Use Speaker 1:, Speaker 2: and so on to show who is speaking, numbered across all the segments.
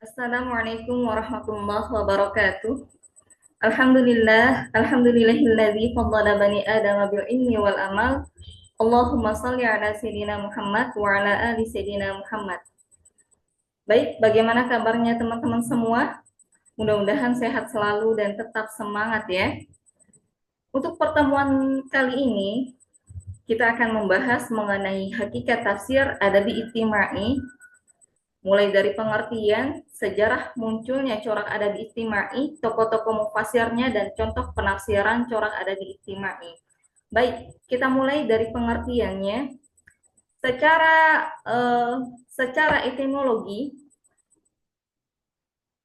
Speaker 1: Assalamualaikum warahmatullahi wabarakatuh. Alhamdulillahilladzi faddala bani Adam bil ilmi wal amal. Allahumma shalli ala sayyidina Muhammad wa ala ali sayyidina Muhammad. Baik, bagaimana kabarnya teman-teman semua? Mudah-mudahan sehat selalu dan tetap semangat ya. Untuk pertemuan kali ini, kita akan membahas mengenai hakikat tafsir adabi ijtimai, mulai dari pengertian, sejarah munculnya corak adabi ijtimai, tokoh-tokoh mufasirnya, dan contoh penafsiran corak adabi ijtimai. Baik, kita mulai dari pengertiannya. Secara secara etimologi,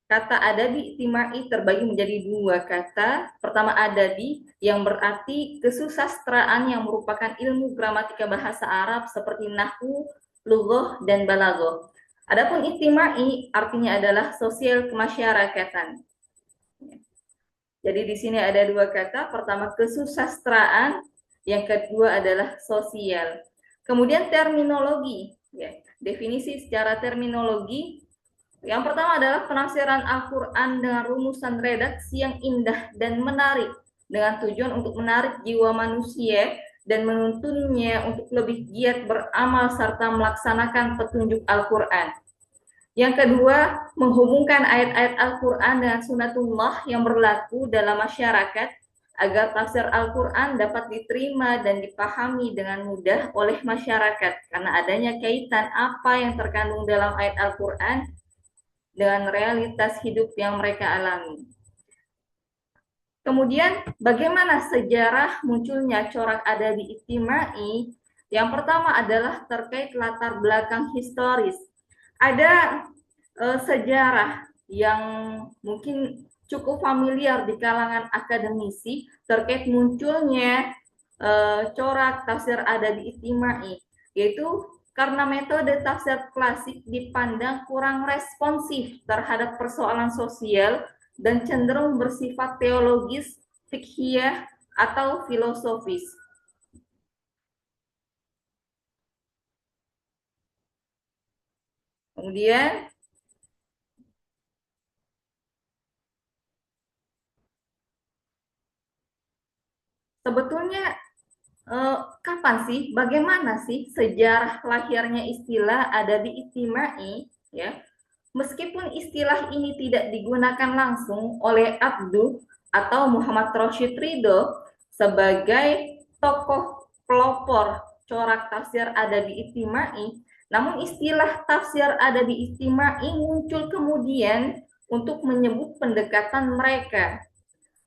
Speaker 1: kata adabi ijtimai terbagi menjadi dua kata. Pertama adabi, yang berarti kesusastraan yang merupakan ilmu gramatika bahasa Arab seperti nahwu, lughah, dan balaghah. Adapun ijtimai artinya adalah sosial kemasyarakatan. Jadi di sini ada dua kata, pertama kesusastraan, yang kedua adalah sosial. Kemudian terminologi, ya. Definisi secara terminologi, yang pertama adalah penafsiran Al-Quran dengan rumusan redaksi yang indah dan menarik, dengan tujuan untuk menarik jiwa manusia dan menuntunnya untuk lebih giat beramal serta melaksanakan petunjuk Al-Quran. Yang kedua, menghubungkan ayat-ayat Al-Quran dengan sunatullah yang berlaku dalam masyarakat agar tafsir Al-Quran dapat diterima dan dipahami dengan mudah oleh masyarakat karena adanya kaitan apa yang terkandung dalam ayat Al-Quran dengan realitas hidup yang mereka alami. Kemudian, bagaimana sejarah munculnya corak adabi ijtimai? Yang pertama adalah terkait latar belakang historis. Ada sejarah yang mungkin cukup familiar di kalangan akademisi terkait munculnya corak tafsir adabi ijtimai, yaitu karena metode tafsir klasik dipandang kurang responsif terhadap persoalan sosial dan cenderung bersifat teologis, fikhiyah, atau filosofis. Kemudian sebetulnya kapan sih, bagaimana sih sejarah lahirnya istilah adabi ijtimai, ya? Meskipun istilah ini tidak digunakan langsung oleh Abduh atau Muhammad Rashid Ridho sebagai tokoh pelopor corak tafsir adabi ijtimai, namun istilah tafsir adabi ijtimai muncul kemudian untuk menyebut pendekatan mereka.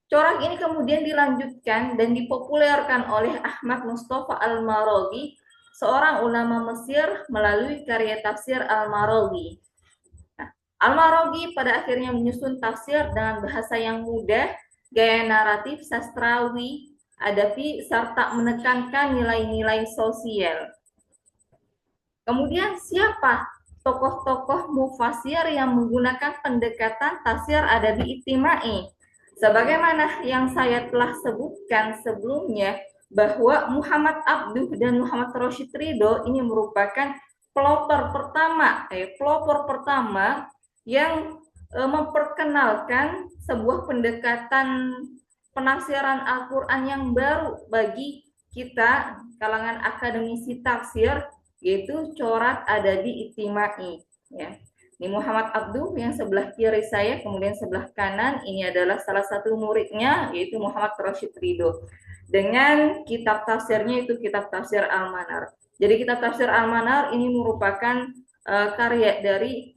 Speaker 1: Corak ini kemudian dilanjutkan dan dipopulerkan oleh Ahmad Mustafa Al-Maraghi, seorang ulama Mesir, melalui karya tafsir Al-Maraghi. Nah, Al-Maraghi pada akhirnya menyusun tafsir dengan bahasa yang mudah, gaya naratif sastrawi, adabi, serta menekankan nilai-nilai sosial. Kemudian siapa tokoh-tokoh mufasir yang menggunakan pendekatan tafsir adabi ijtimai? Sebagaimana yang saya telah sebutkan sebelumnya, bahwa Muhammad Abduh dan Muhammad Rashid Ridho ini merupakan pelopor pertama yang memperkenalkan sebuah pendekatan penafsiran Al-Quran yang baru bagi kita kalangan akademisi tafsir, yaitu corak adabi ijtimai, ya. Ini Muhammad Abduh yang sebelah kiri saya, kemudian sebelah kanan ini adalah salah satu muridnya, yaitu Muhammad Rashid Ridho. Dengan kitab tafsirnya itu kitab tafsir Al-Manar. Jadi kitab tafsir Al-Manar ini merupakan karya dari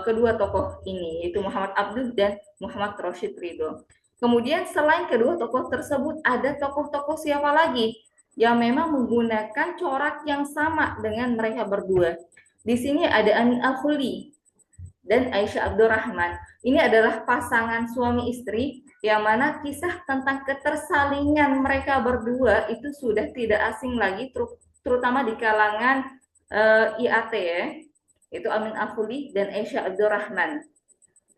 Speaker 1: kedua tokoh ini, yaitu Muhammad Abduh dan Muhammad Rashid Ridho. Kemudian selain kedua tokoh tersebut, ada tokoh-tokoh siapa lagi yang memang menggunakan corak yang sama dengan mereka berdua. Di sini ada Amin Al-Khuli dan Aisyah Abdurrahman. Ini adalah pasangan suami istri yang mana kisah tentang ketersalingan mereka berdua itu sudah tidak asing lagi, terutama di kalangan IAT, ya. Itu Amin Al-Khuli dan Aisyah Abdurrahman.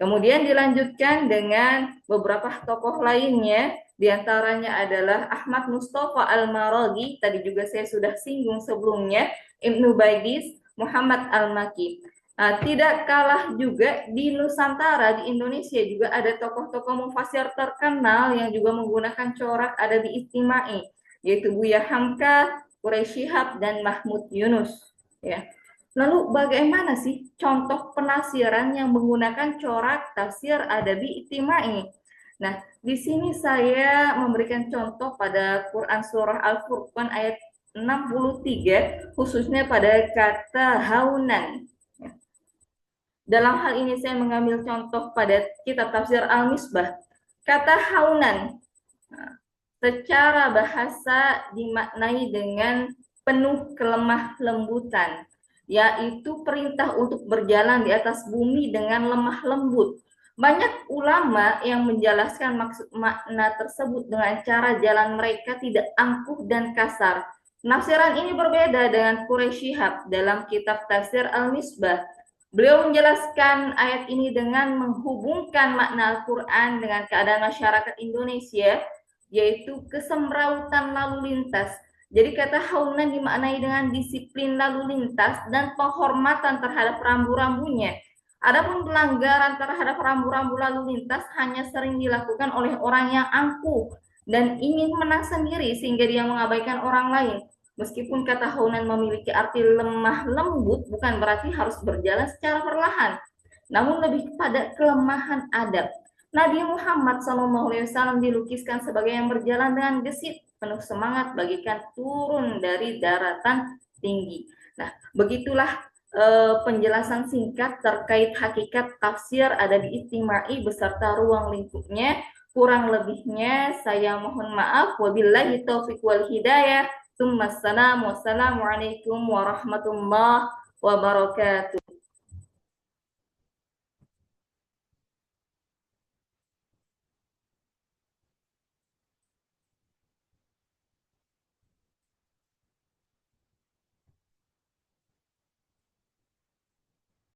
Speaker 1: Kemudian dilanjutkan dengan beberapa tokoh lainnya, diantaranya adalah Ahmad Mustafa Al-Maraghi, tadi juga saya sudah singgung sebelumnya, Ibnu Baidis, Muhammad Al-Maki. Tidak kalah juga di Nusantara, di Indonesia juga ada tokoh-tokoh mufasir terkenal yang juga menggunakan corak adabi ijtimai, yaitu Buya Hamka, Quraish Shihab, dan Mahmud Yunus. Ya. Lalu bagaimana sih contoh penafsiran yang menggunakan corak tafsir adabi ijtimai? Nah, di sini saya memberikan contoh pada Quran Surah Al-Furqan ayat 63, khususnya pada kata haunan. Dalam hal ini saya mengambil contoh pada kitab tafsir Al-Misbah. Kata haunan secara bahasa dimaknai dengan penuh kelemah lembutan, yaitu perintah untuk berjalan di atas bumi dengan lemah lembut. Banyak ulama yang menjelaskan maksud makna tersebut dengan cara jalan mereka tidak angkuh dan kasar. Penafsiran ini berbeda dengan Quraish Shihab dalam kitab tafsir Al-Misbah. Beliau menjelaskan ayat ini dengan menghubungkan makna Al-Quran dengan keadaan masyarakat Indonesia, yaitu kesemrautan lalu lintas. Jadi kata haunan dimaknai dengan disiplin lalu lintas dan penghormatan terhadap rambu-rambunya. Adapun pelanggaran terhadap rambu-rambu lalu lintas hanya sering dilakukan oleh orang yang angkuh dan ingin menang sendiri sehingga dia mengabaikan orang lain. Meskipun kata haunan memiliki arti lemah lembut, bukan berarti harus berjalan secara perlahan, namun lebih pada kelemahan adab. Nabi Muhammad SAW dilukiskan sebagai yang berjalan dengan gesit, penuh semangat bagikan turun dari daratan tinggi. Nah, begitulah penjelasan singkat terkait hakikat tafsir adabi ijtimai beserta ruang lingkupnya. Kurang lebihnya saya mohon maaf. Wabillahi taufiq wal hidayah. Wassalamualaikum warahmatullahi wabarakatuh.